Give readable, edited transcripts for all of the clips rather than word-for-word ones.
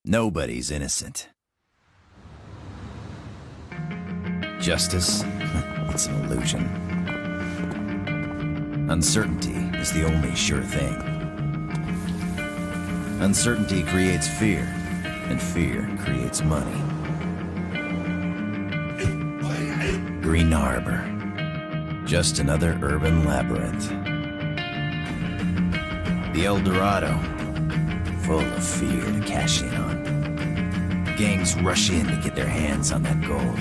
Nobody's innocent. Justice? It's an illusion. Uncertainty is the only sure thing. Uncertainty creates fear, and fear creates money. Green Harbor. Just another urban labyrinth. The El Dorado. Full of fear to cash in on. Gangs rush in to get their hands on that gold.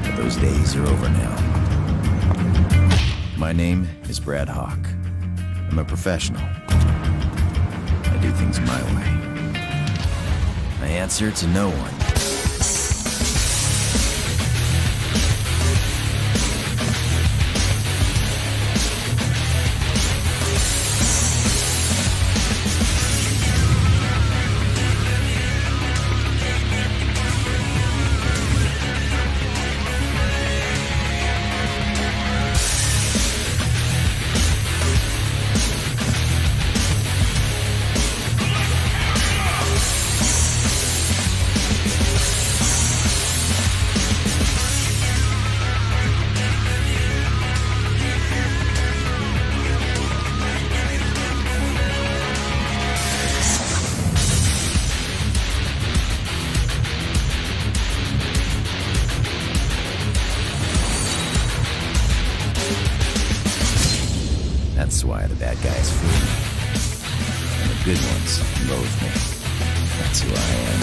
But those days are over now. My name is Brad Hawk. I'm a professional. I do things my way. I answer to no one. That's why the bad guys fear me. And the good ones loathe me. That's who I am.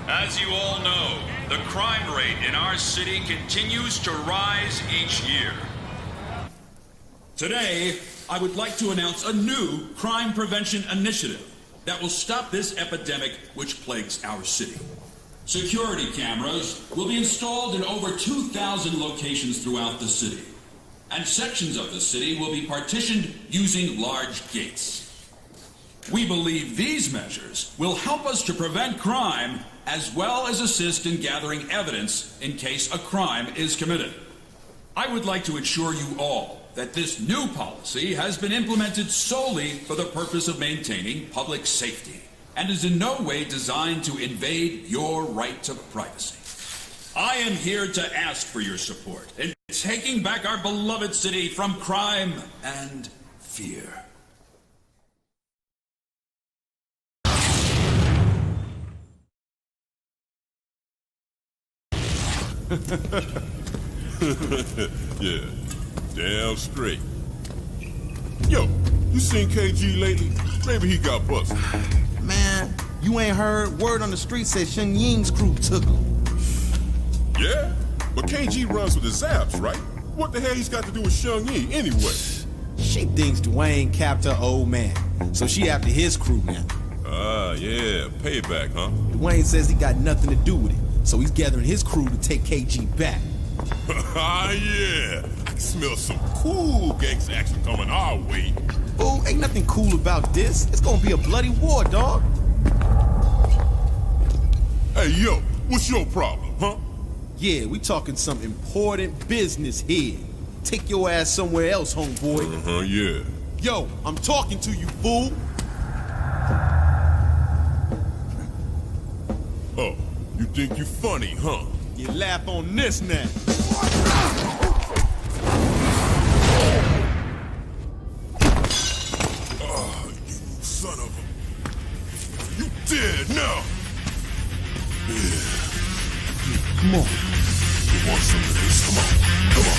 As you all know, the crime rate in our city continues to rise each year. Today, I would like to announce a new crime prevention initiative that will stop this epidemic which plagues our city. Security cameras will be installed in over 2,000 locations throughout the city, and sections of the city will be partitioned using large gates. We believe these measures will help us to prevent crime as well as assist in gathering evidence in case a crime is committed. I would like to assure you all that this new policy has been implemented solely for the purpose of maintaining public safety and is in no way designed to invade your right to privacy. I am here to ask for your support in taking back our beloved city from crime and fear. Yeah, damn straight. Yo, you seen KG lately? Maybe he got busted. Man, you ain't heard? Word on the street said Shun Ying's crew took him. Yeah? But KG runs with the Zaps, right? What the hell he's got to do with Shun Ying anyway? She thinks Dwayne capped her old man, so she after his crew now. Ah, yeah, payback, huh? Dwayne says he got nothing to do with it, so he's gathering his crew to take KG back. Ah, yeah. I can smell some cool gangsta action coming our way. Fool, ain't nothing cool about this. It's gonna be a bloody war, dog. Hey, yo, what's your problem, huh? Yeah, we talking some important business here. Take your ass somewhere else, homeboy. Uh-huh, yeah. Yo, I'm talking to you, fool. Oh, you think you funny, huh? You laugh on this now. Oh, you son of a... You dead now! Yeah. Come on. You want some of this? Come on. Come on.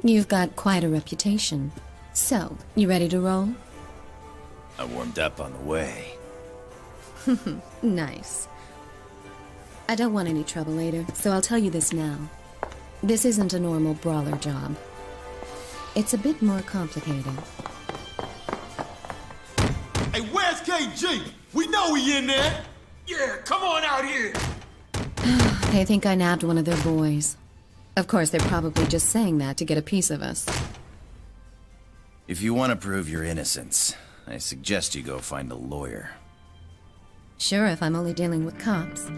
You've got quite a reputation. So, you ready to roll? I warmed up on the way. Nice. I don't want any trouble later, so I'll tell you this now. This isn't a normal brawler job. It's a bit more complicated. Hey, where's KG? We know he in there. Yeah, come on out here. They think I nabbed one of their boys. Of course, they're probably just saying that to get a piece of us. If you want to prove your innocence, I suggest you go find a lawyer. Sure, if I'm only dealing with cops.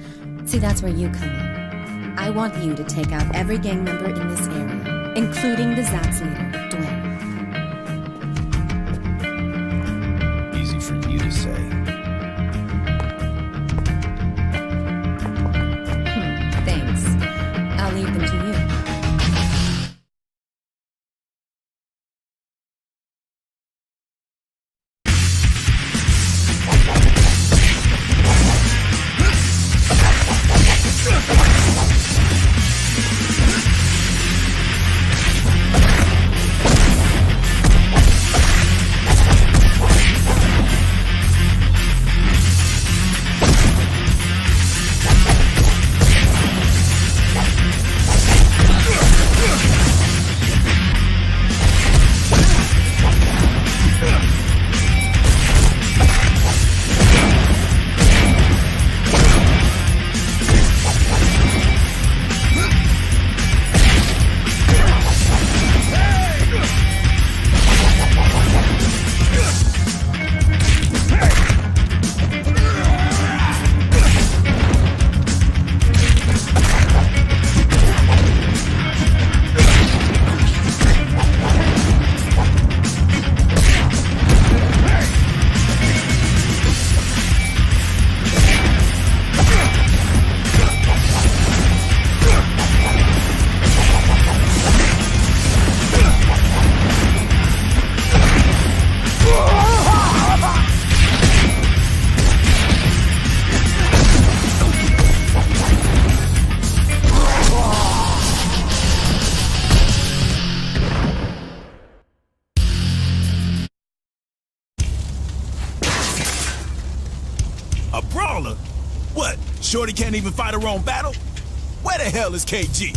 See, that's where you come in. I want you to take out every gang member in this area, including the Zapp's leader, Dwayne. Easy for you to say. Thanks. I'll leave them to you. A brawler? What, Shorty can't even fight her own battle? Where the hell is KG?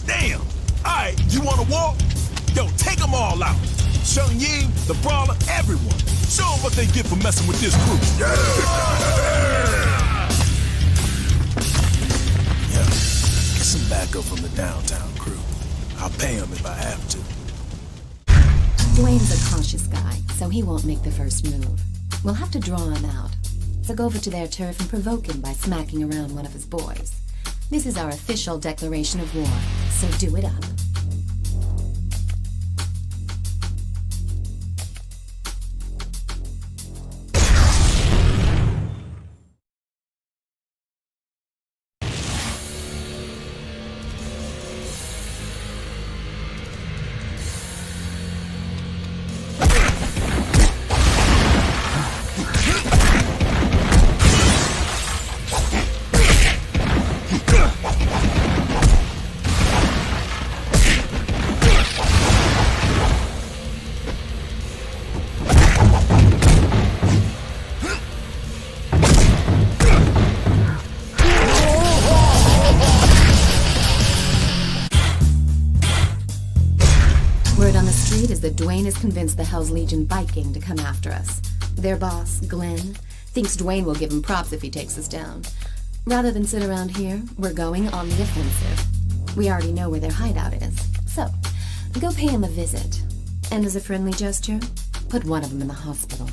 Damn! Alright, you wanna walk? Yo, take them all out. Shun, Ying, the brawler, everyone. Show them what they get for messing with this crew. Yeah, get some backup from the downtown crew. I'll pay them if I have to. Dwayne's a cautious guy, so he won't make the first move. We'll have to draw him out. So go over to their turf and provoke him by smacking around one of his boys. This is our official declaration of war, so do it up. Dwayne is convinced the Hell's Legion bike gang to come after us. Their boss, Glenn, thinks Dwayne will give him props if he takes us down. Rather than sit around here, we're going on the offensive. We already know where their hideout is, so go pay him a visit. And as a friendly gesture, put one of them in the hospital.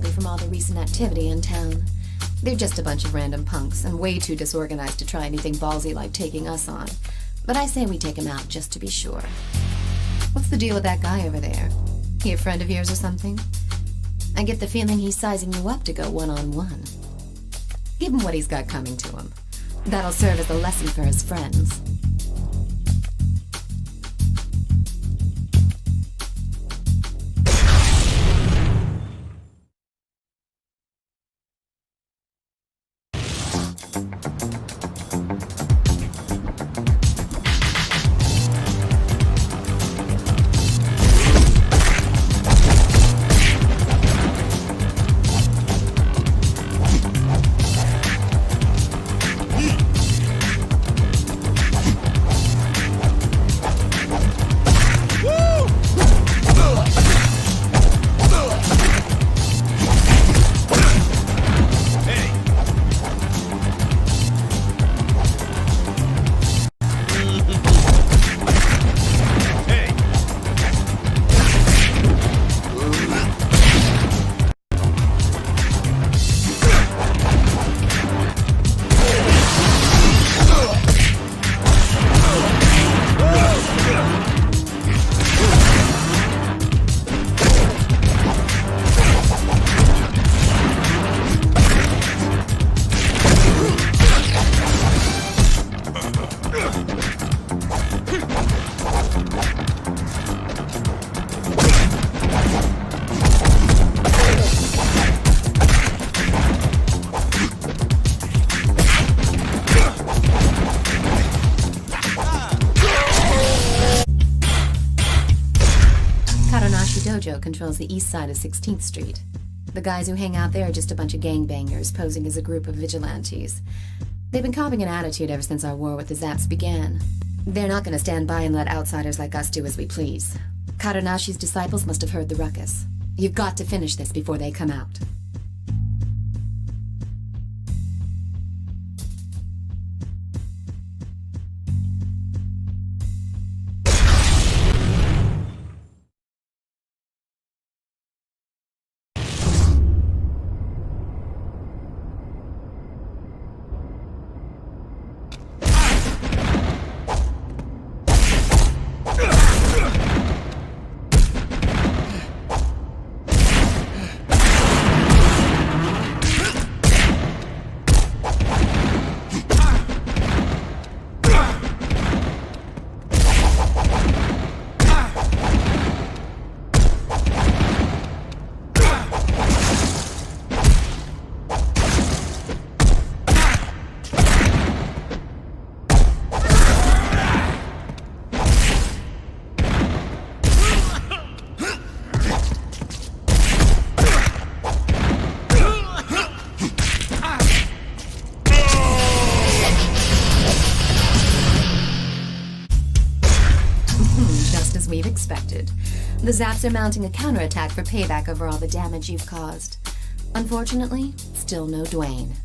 probably from all the recent activity in town. They're just a bunch of random punks and way too disorganized to try anything ballsy like taking us on. But I say we take him out just to be sure. What's the deal with that guy over there? He a friend of yours or something? I get the feeling he's sizing you up to go one-on-one. Give him what he's got coming to him. That'll serve as a lesson for his friends. Controls the east side of 16th Street. The guys who hang out there are just a bunch of gangbangers posing as a group of vigilantes. They've been copying an attitude ever since our war with the Zaps began. They're not going to stand by and let outsiders like us do as we please. Karanashi's disciples must have heard the ruckus. You've got to finish this before they come out. Expected. The Zaps are mounting a counterattack for payback over all the damage you've caused. Unfortunately, still no Dwayne.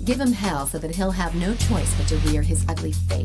Give him hell so that he'll have no choice but to rear his ugly face.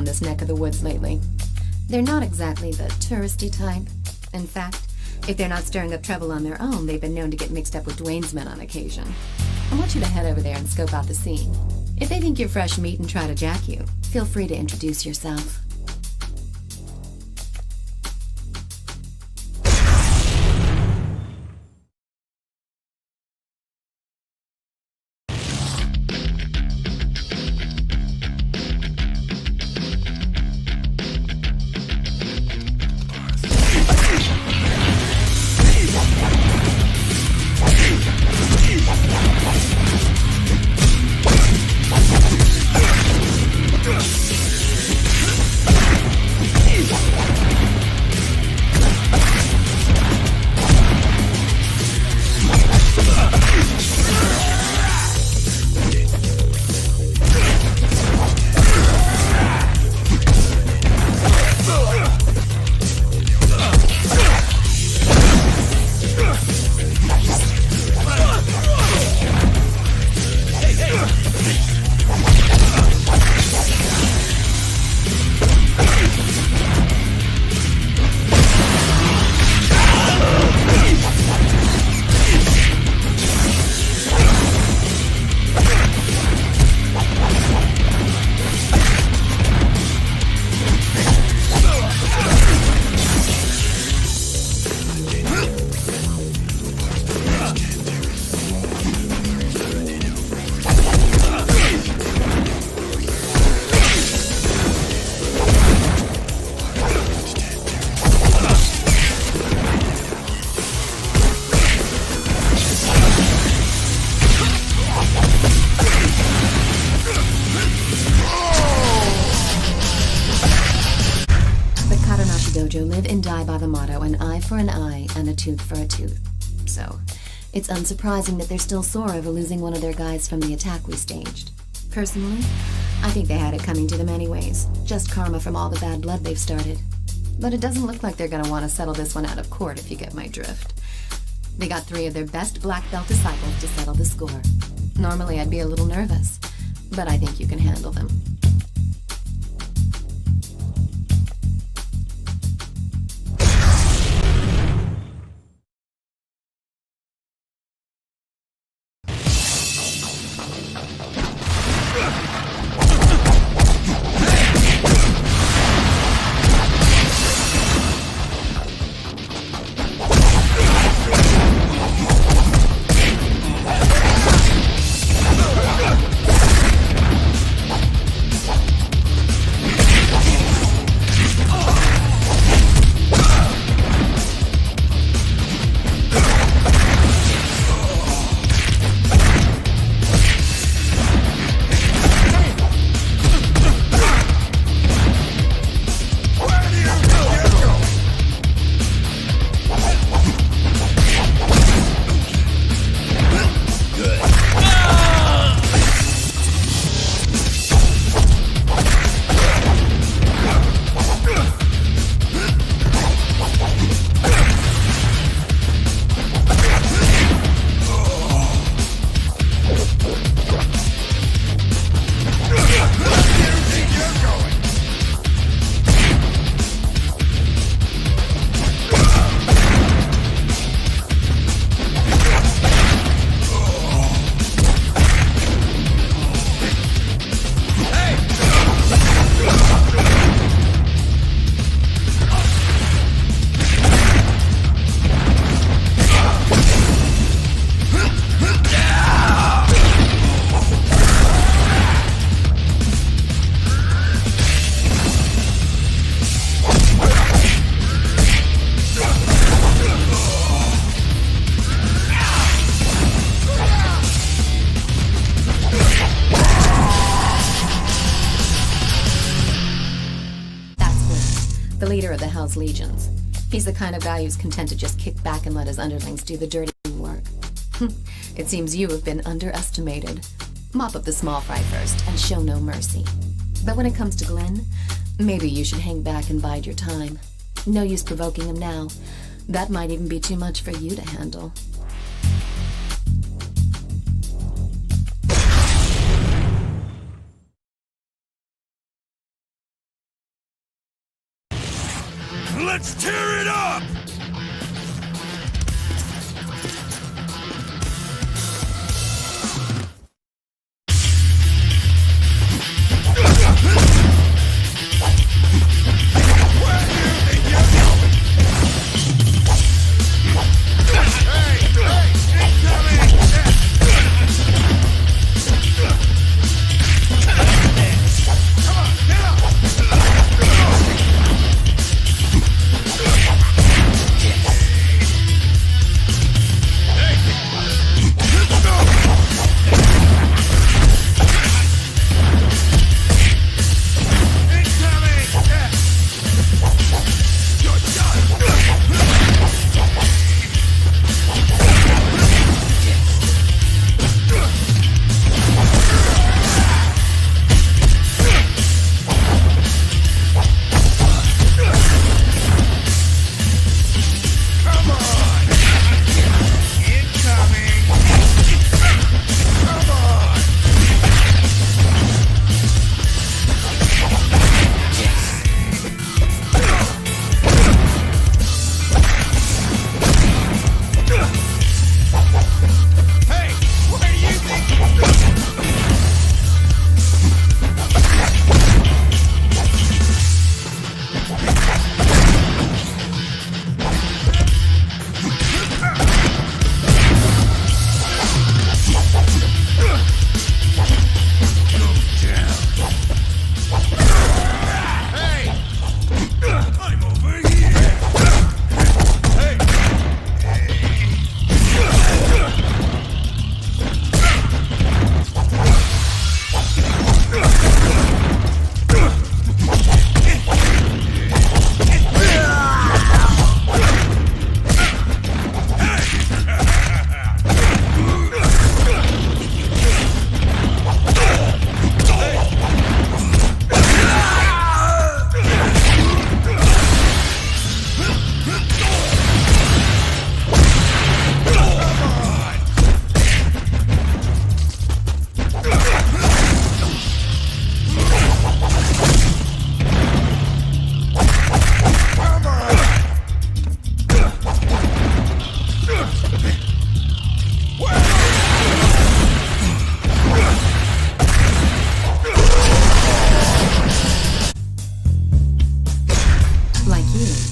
around this neck of the woods lately. They're not exactly the touristy type. In fact, if they're not stirring up trouble on their own, they've been known to get mixed up with Dwayne's men on occasion. I want you to head over there and scope out the scene. If they think you're fresh meat and try to jack you, feel free to introduce yourself. Live and die by the motto, an eye for an eye and a tooth for a tooth. So, it's unsurprising that they're still sore over losing one of their guys from the attack we staged. Personally, I think they had it coming to them anyways. Just karma from all the bad blood they've started. But it doesn't look like they're gonna want to settle this one out of court, if you get my drift. They got 3 of their best black belt disciples to settle the score. Normally I'd be a little nervous, but I think you can handle them. The leader of the Hell's Legions. He's the kind of guy who's content to just kick back and let his underlings do the dirty work. It seems you have been underestimated. Mop up the small fry first and show no mercy. But when it comes to Glenn, maybe you should hang back and bide your time. No use provoking him now. That might even be too much for you to handle. Let's tear it up!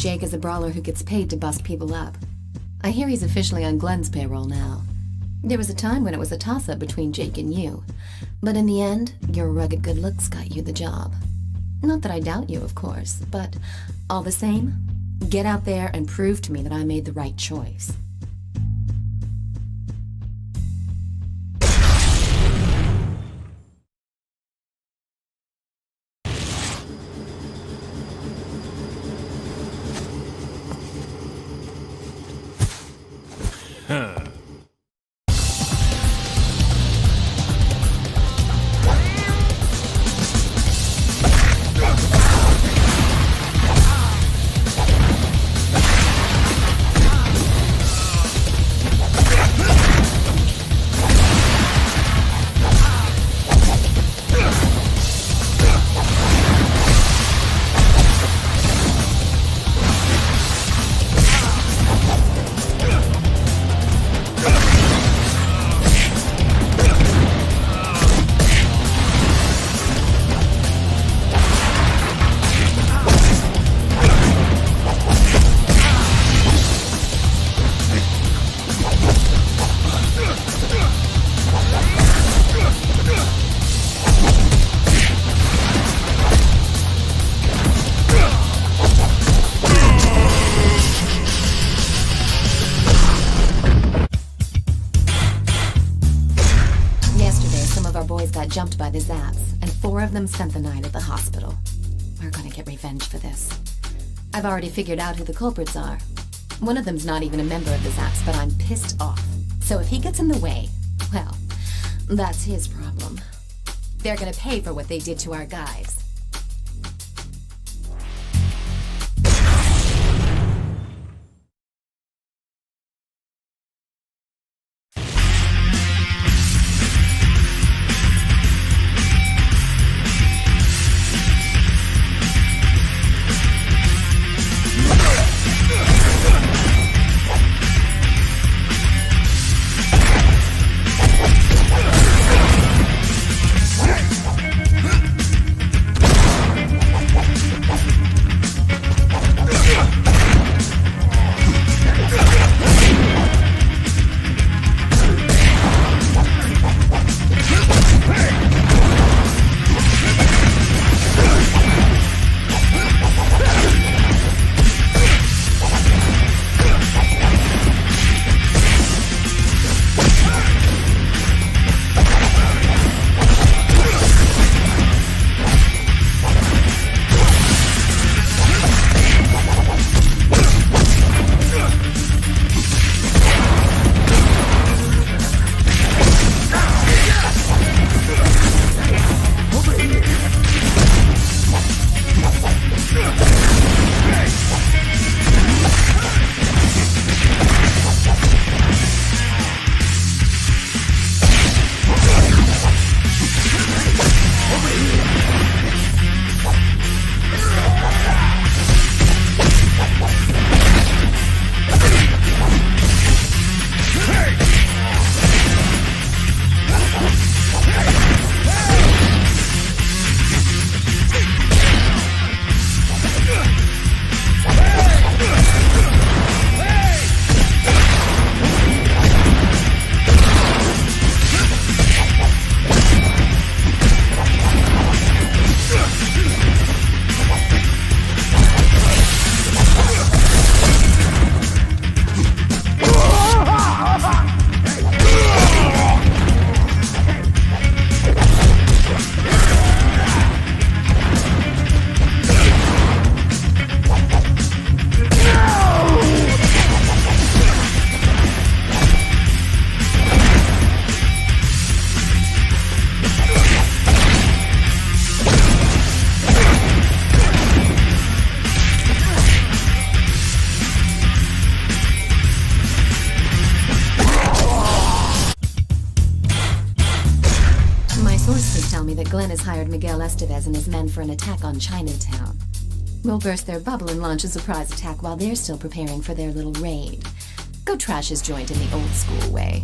Jake is a brawler who gets paid to bust people up. I hear he's officially on Glenn's payroll now. There was a time when it was a toss-up between Jake and you, but in the end, your rugged good looks got you the job. Not that I doubt you, of course, but all the same, get out there and prove to me that I made the right choice. Jumped by the Zaps, and 4 of them spent the night at the hospital. We're gonna get revenge for this. I've already figured out who the culprits are. One of them's not even a member of the Zaps, but I'm pissed off. So if he gets in the way, well, that's his problem. They're gonna pay for what they did to our guys. Miguel Estevez and his men for an attack on Chinatown. We'll burst their bubble and launch a surprise attack while they're still preparing for their little raid. Go trash his joint in the old school way.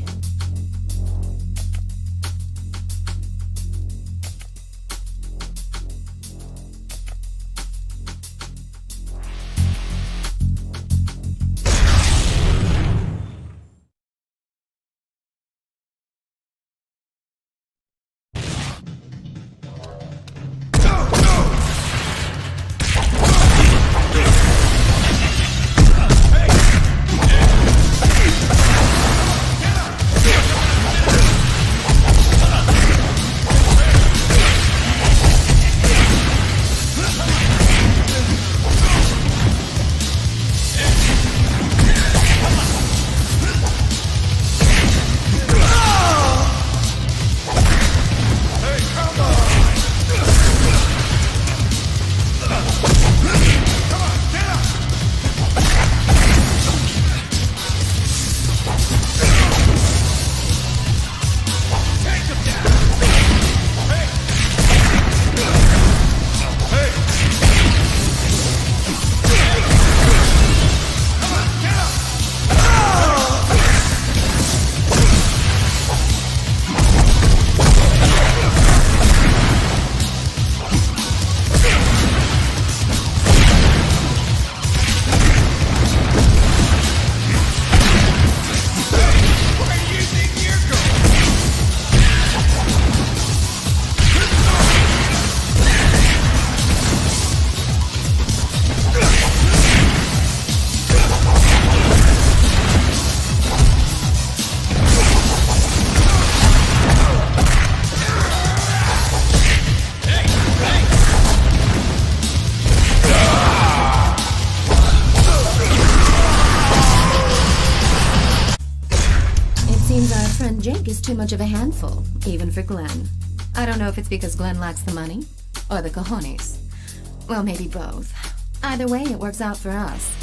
Jake is too much of a handful, even for Glenn. I don't know if it's because Glenn lacks the money, or the cojones. Well, maybe both. Either way, it works out for us.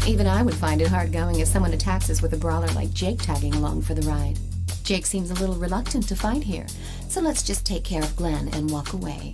Even I would find it hard going if someone attacks us with a brawler like Jake tagging along for the ride. Jake seems a little reluctant to fight here, so let's just take care of Glenn and walk away.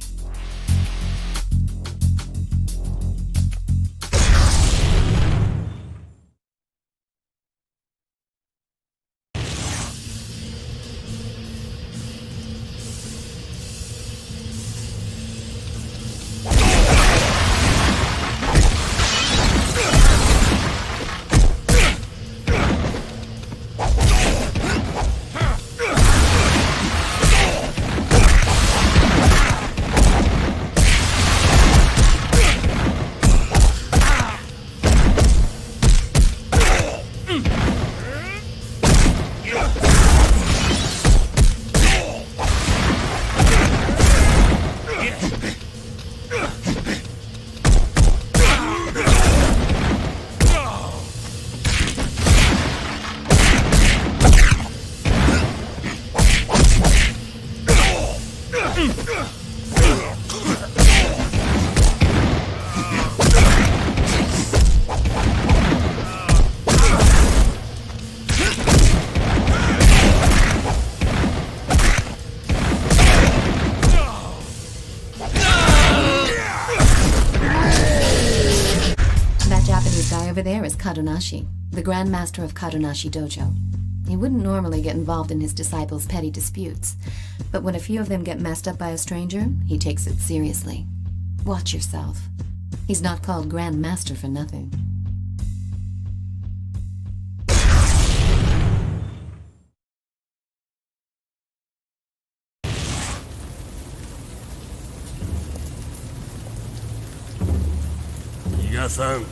Over there is Kadonashi, the Grand Master of Kadonashi Dojo. He wouldn't normally get involved in his disciples' petty disputes, but when a few of them get messed up by a stranger, he takes it seriously. Watch yourself. He's not called Grand Master for nothing. You got something?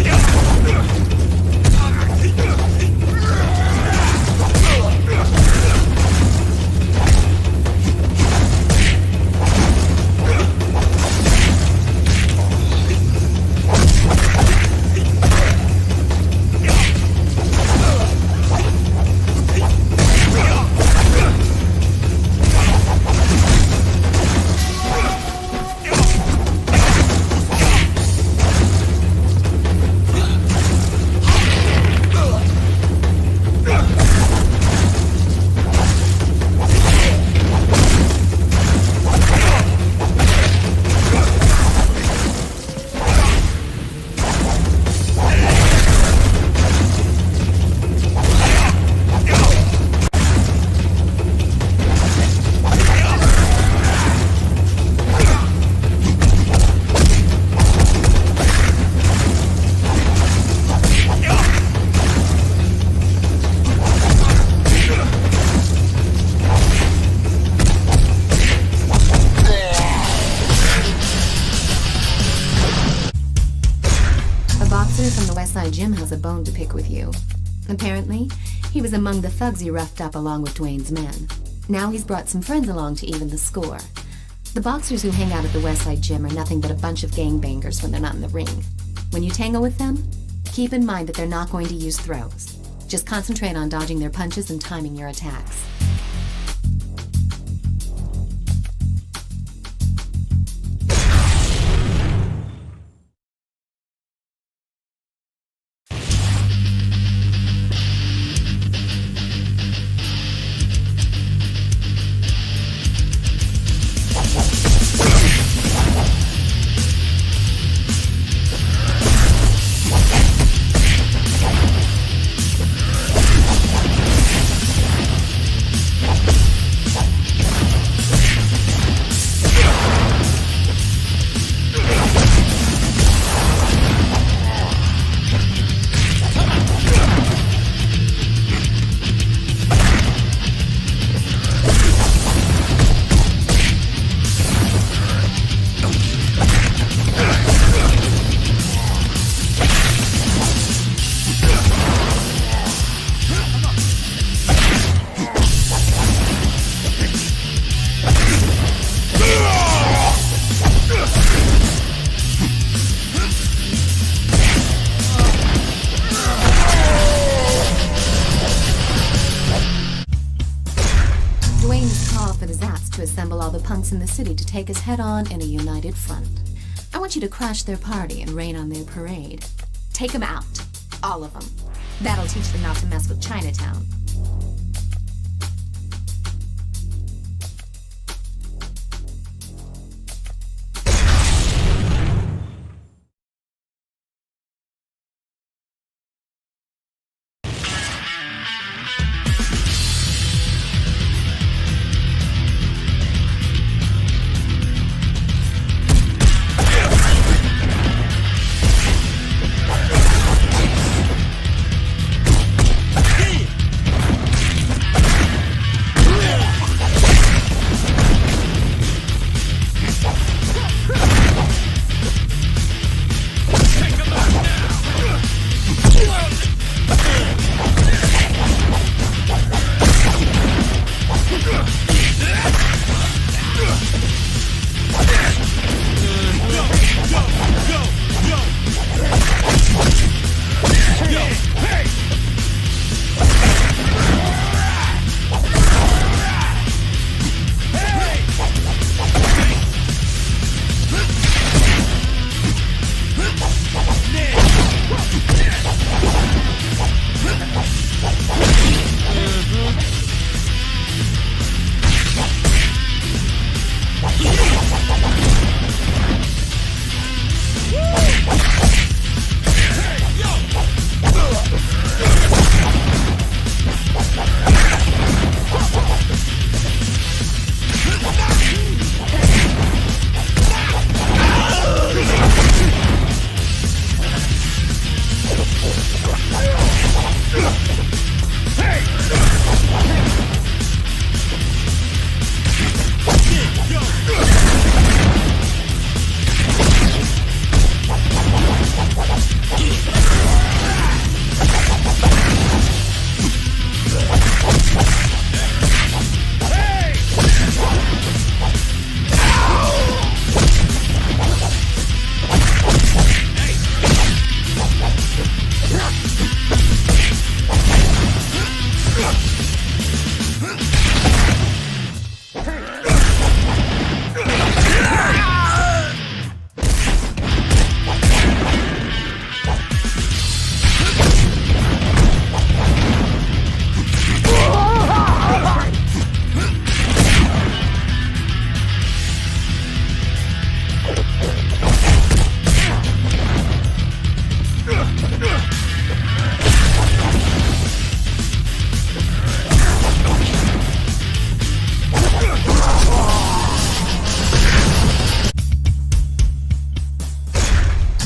Yeah! the West Side Gym has a bone to pick with you. Apparently, he was among the thugs you roughed up along with Dwayne's men. Now he's brought some friends along to even the score. The boxers who hang out at the West Side Gym are nothing but a bunch of gangbangers when they're not in the ring. When you tangle with them, keep in mind that they're not going to use throws. Just concentrate on dodging their punches and timing your attacks. In the city to take us head-on in a united front. I want you to crash their party and rain on their parade. Take them out. All of them. That'll teach them not to mess with Chinatown.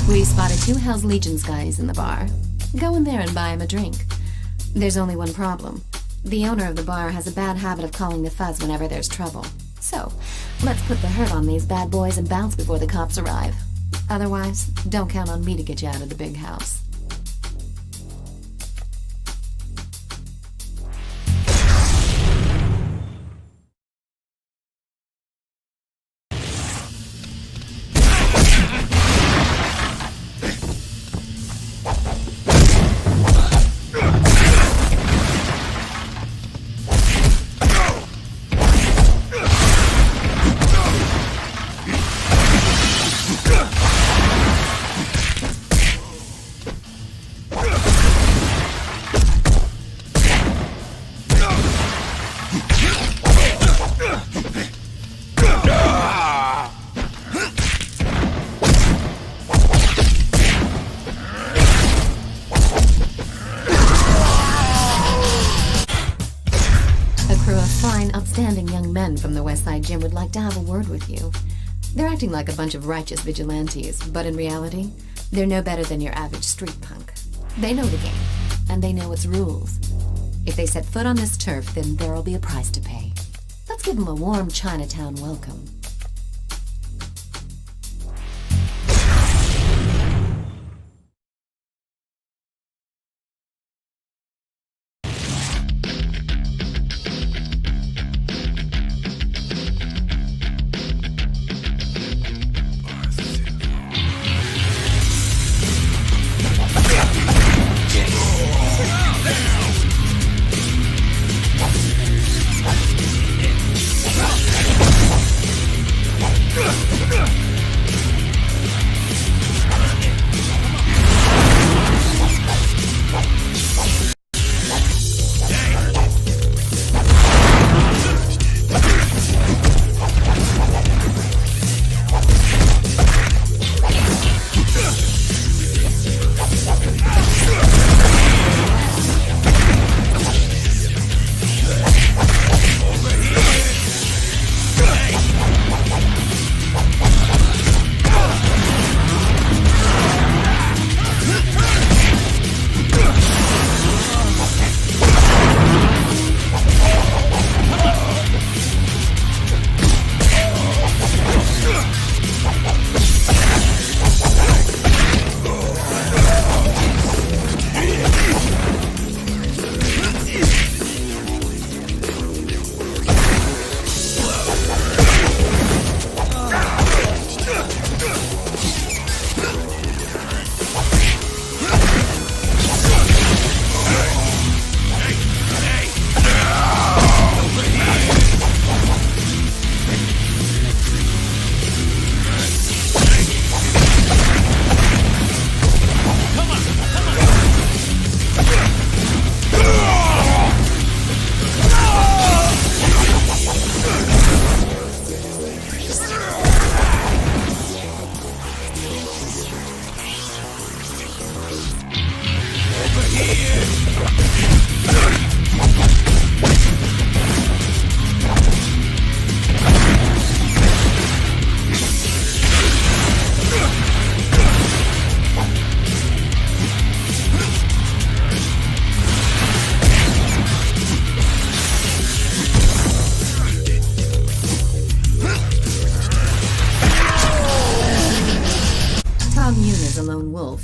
We spotted 2 Hell's Legions guys in the bar. Go in there and buy him a drink. There's only one problem. The owner of the bar has a bad habit of calling the fuzz whenever there's trouble. So, let's put the hurt on these bad boys and bounce before the cops arrive. Otherwise, don't count on me to get you out of the big house. like to have a word with you. They're acting like a bunch of righteous vigilantes, but in reality, they're no better than your average street punk. They know the game, and they know its rules. If they set foot on this turf, then there'll be a price to pay. Let's give them a warm Chinatown welcome.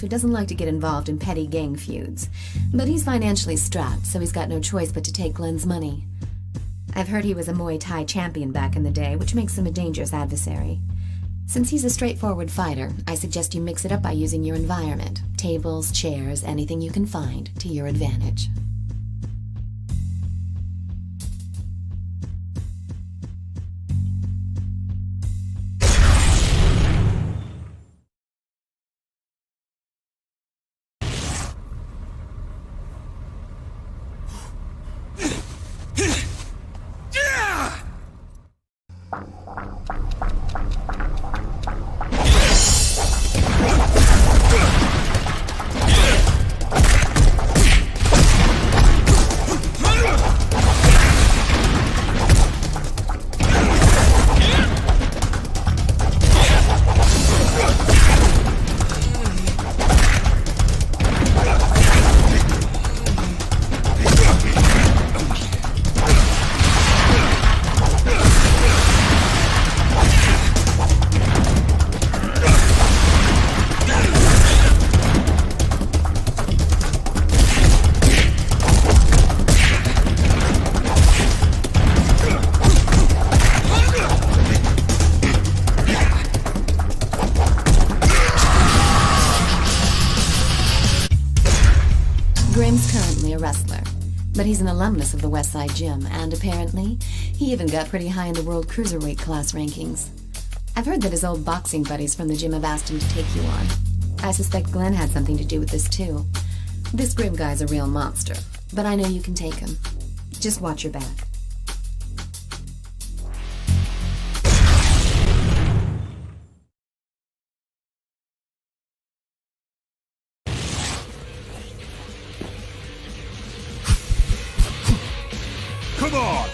Who doesn't like to get involved in petty gang feuds. But he's financially strapped, so he's got no choice but to take Glenn's money. I've heard he was a Muay Thai champion back in the day, which makes him a dangerous adversary. Since he's a straightforward fighter, I suggest you mix it up by using your environment. Tables, chairs, anything you can find, to your advantage. But he's an alumnus of the Westside Gym, and apparently, he even got pretty high in the world cruiserweight class rankings. I've heard that his old boxing buddies from the gym have asked him to take you on. I suspect Glenn had something to do with this too. This Grim guy's a real monster, but I know you can take him. Just watch your back. Come on!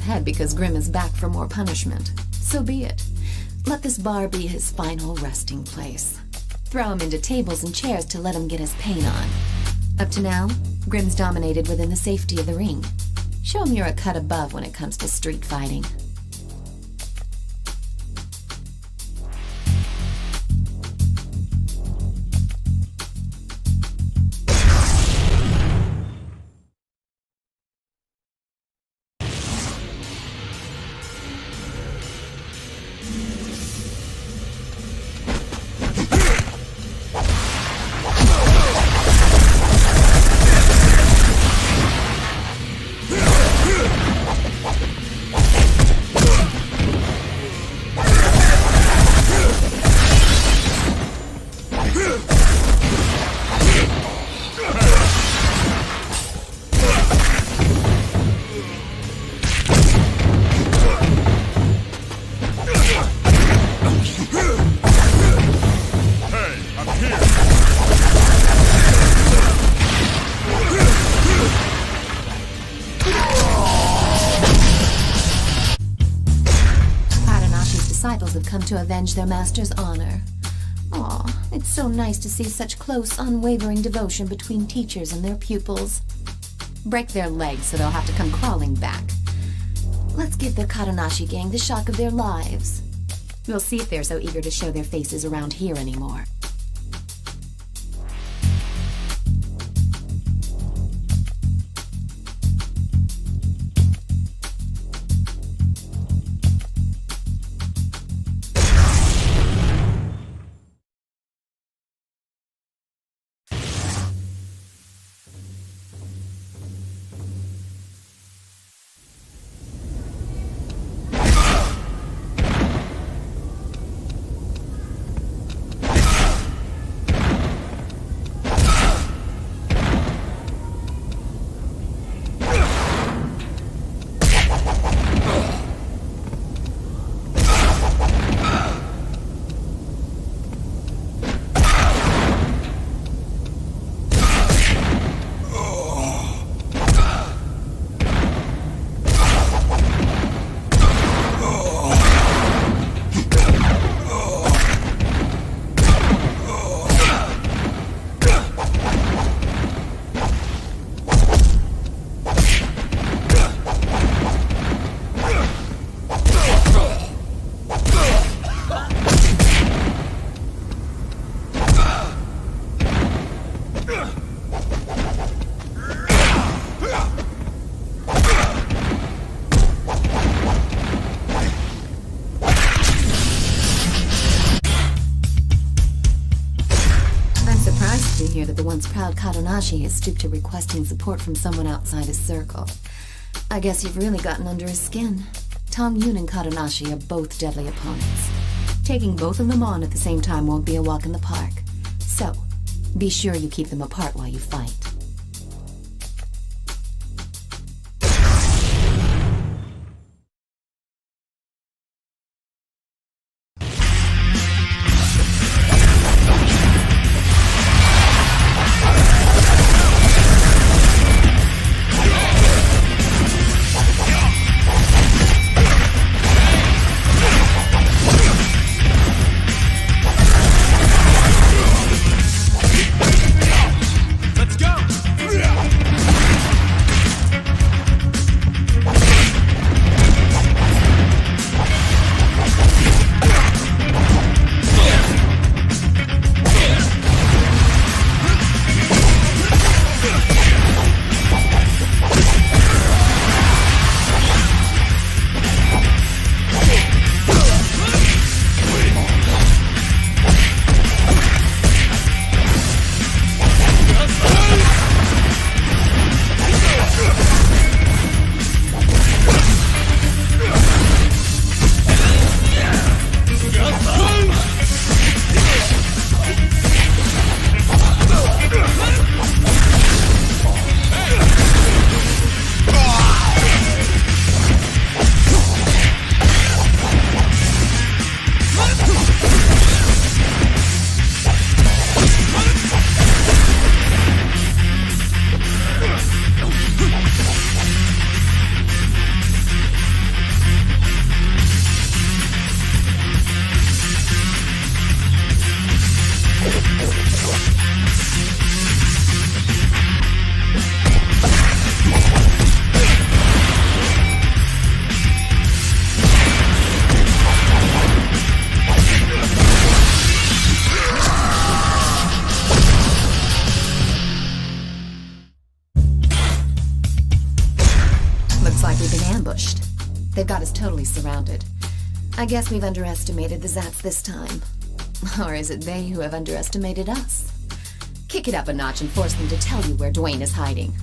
head because Grim is back for more punishment. So be it. Let this bar be his final resting place. Throw him into tables and chairs to let him get his paint on. Up to now, Grim's dominated within the safety of the ring. Show him you're a cut above when it comes to street fighting. Have come to avenge their master's honor. Aw, it's so nice to see such close, unwavering devotion between teachers and their pupils. Break their legs so they'll have to come crawling back. Let's give the Katanashi gang the shock of their lives. We'll see if they're so eager to show their faces around here anymore. That the once proud Katanashi has stooped to requesting support from someone outside his circle. I guess you've really gotten under his skin. Tong Yun and Katanashi are both deadly opponents. Taking both of them on at the same time won't be a walk in the park. So, be sure you keep them apart while you fight. Let's go! They've got us totally surrounded. I guess we've underestimated the Zats this time. Or is it they who have underestimated us? Kick it up a notch and force them to tell you where Dwayne is hiding.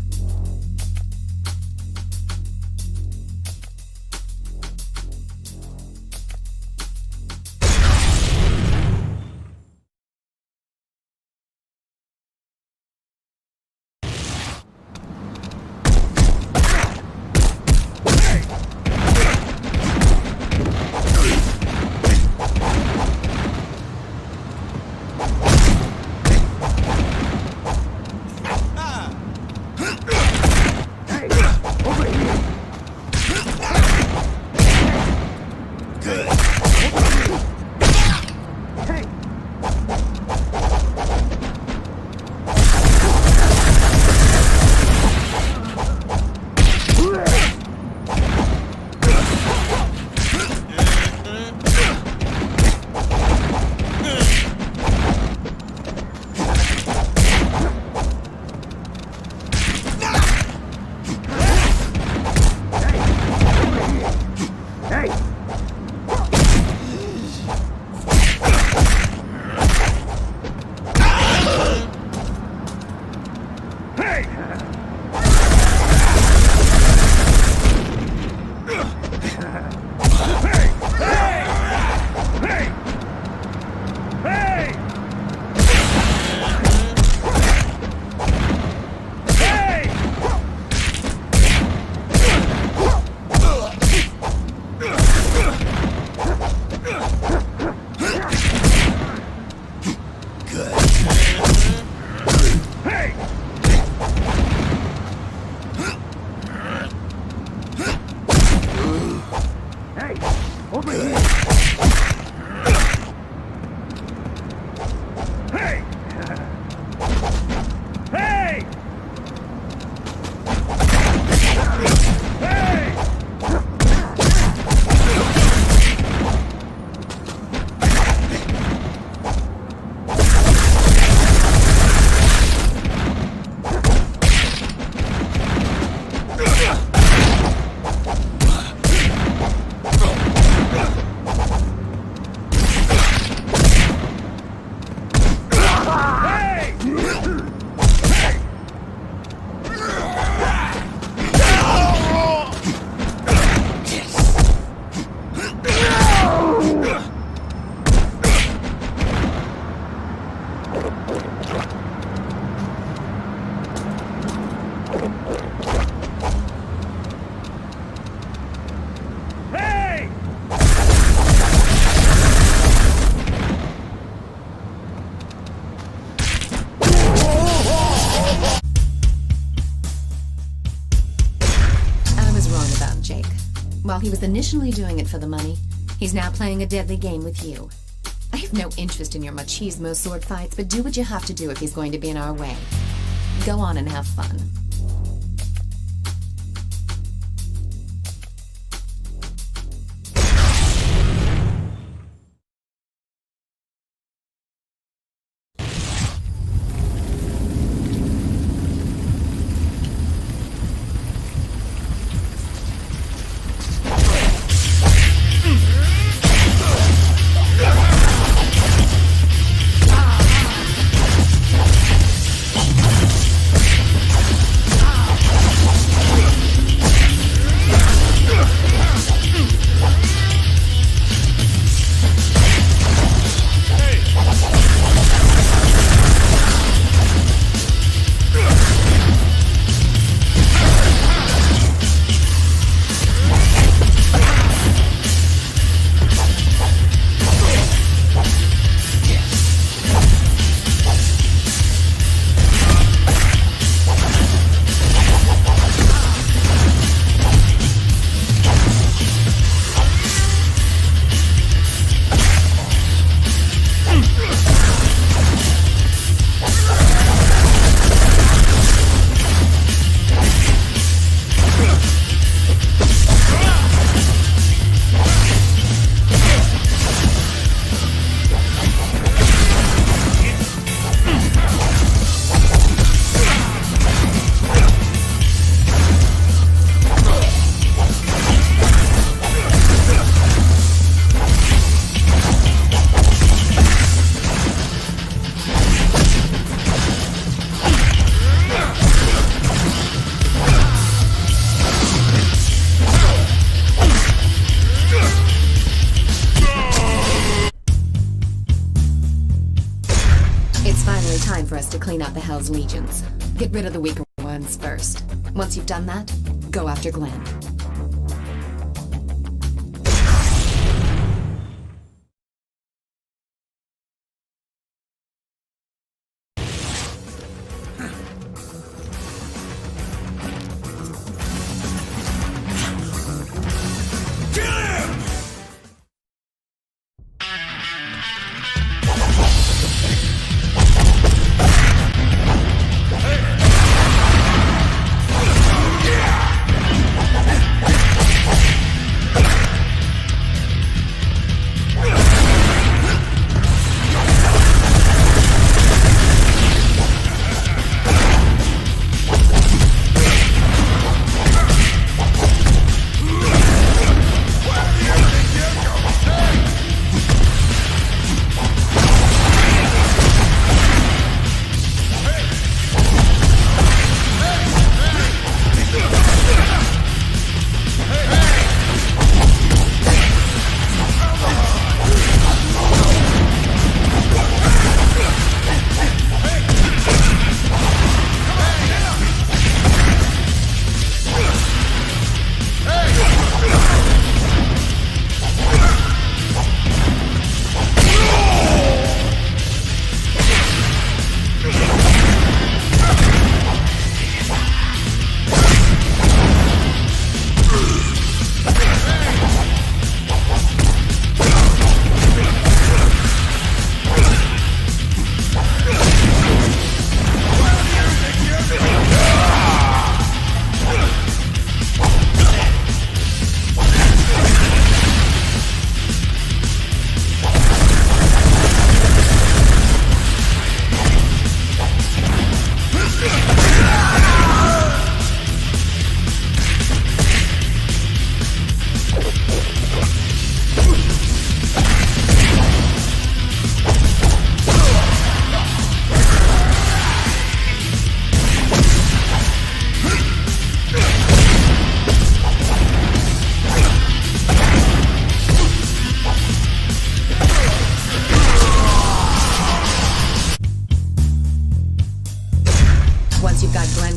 While he was initially doing it for the money, he's now playing a deadly game with you. I have no interest in your machismo sword fights, but do what you have to do if he's going to be in our way. Go on and have fun. clean out the Hell's Legions. Get rid of the weaker ones first. Once you've done that, go after Glenn.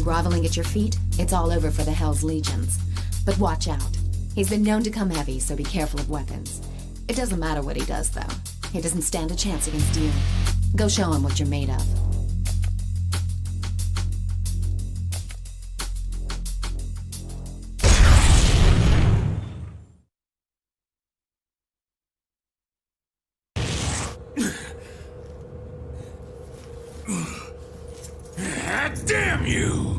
Groveling at your feet, it's all over for the Hell's Legions. But watch out. He's been known to come heavy, so be careful of weapons. It doesn't matter what he does, though. He doesn't stand a chance against you. Go show him what you're made of. Damn you!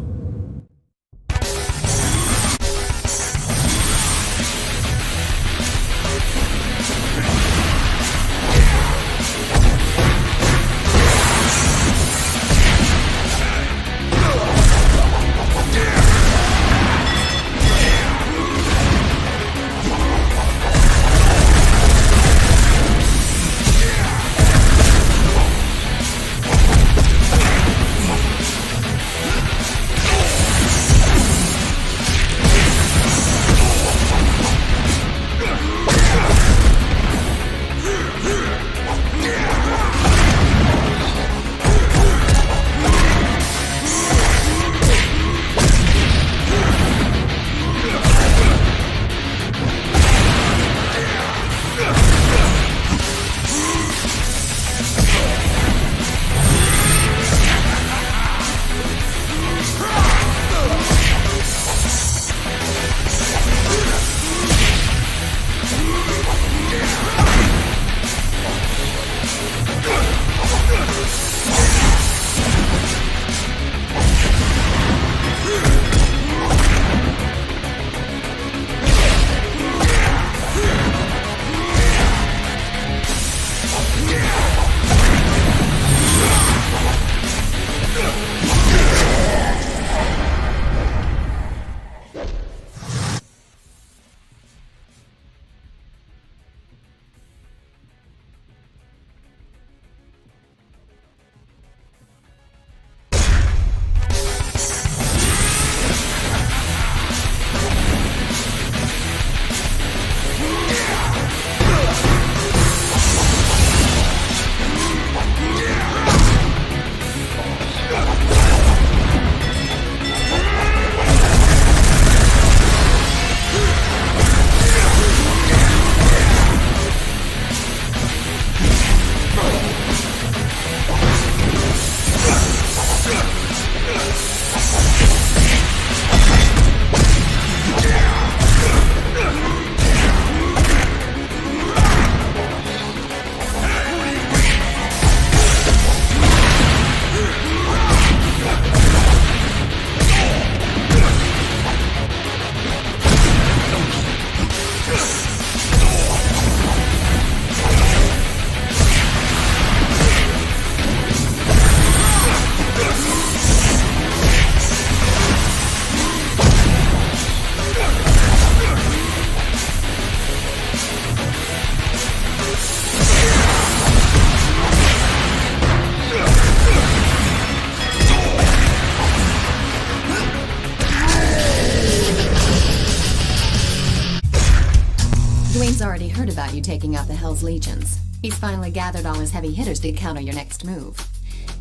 Dwayne's already heard about you taking out the Hell's Legions. He's finally gathered all his heavy hitters to counter your next move.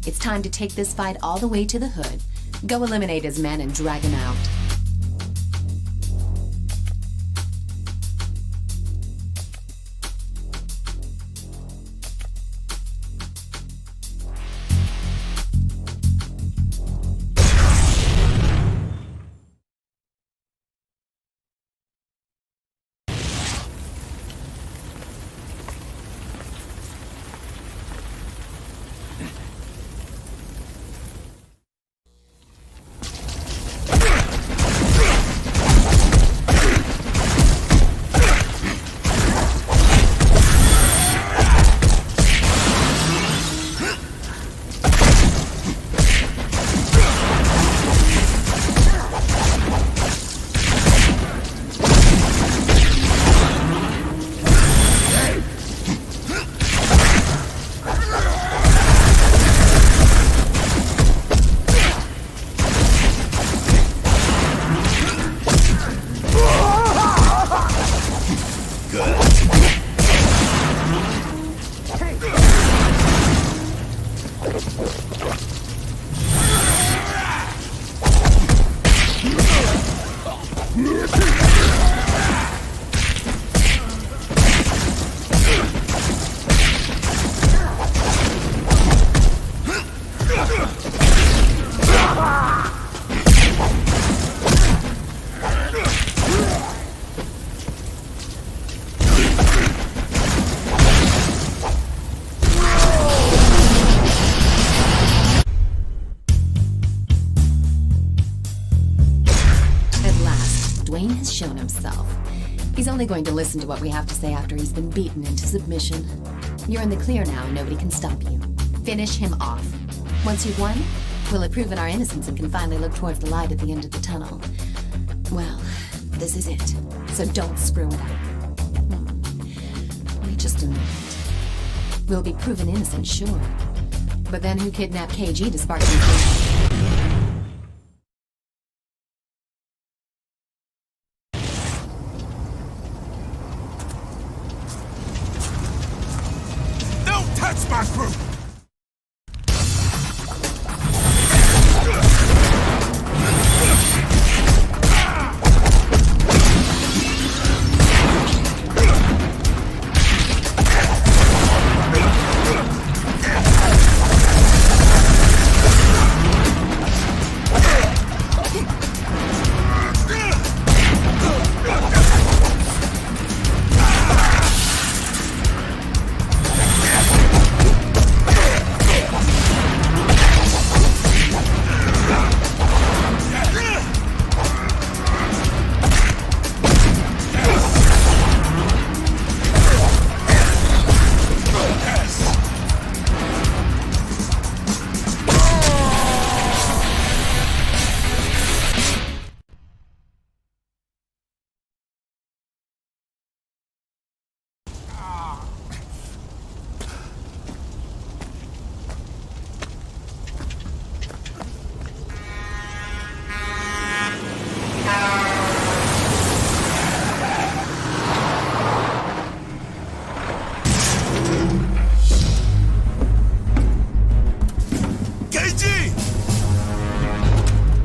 It's time to take this fight all the way to the hood. Go eliminate his men and drag him out. Dwayne has shown himself. He's only going to listen to what we have to say after he's been beaten into submission. You're in the clear now, and nobody can stop you. Finish him off. Once you've won, we'll have proven our innocence and can finally look towards the light at the end of the tunnel. Well, this is it, so don't screw it up. Wait just a minute. We'll be proven innocent, sure. But then who kidnapped KG to spark some... Touch my crew!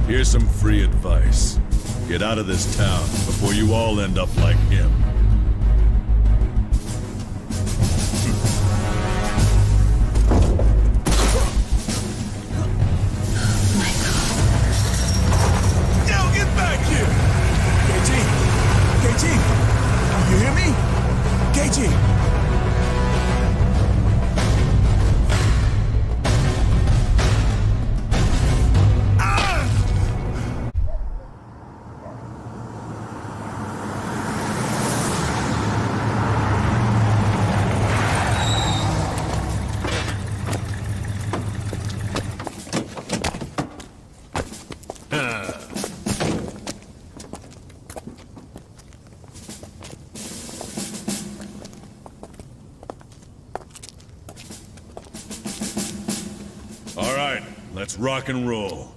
Here's some free advice. Get out of this town before you all end up like him. Yo, get back here! KG! You hear me? KG! All right, let's rock and roll.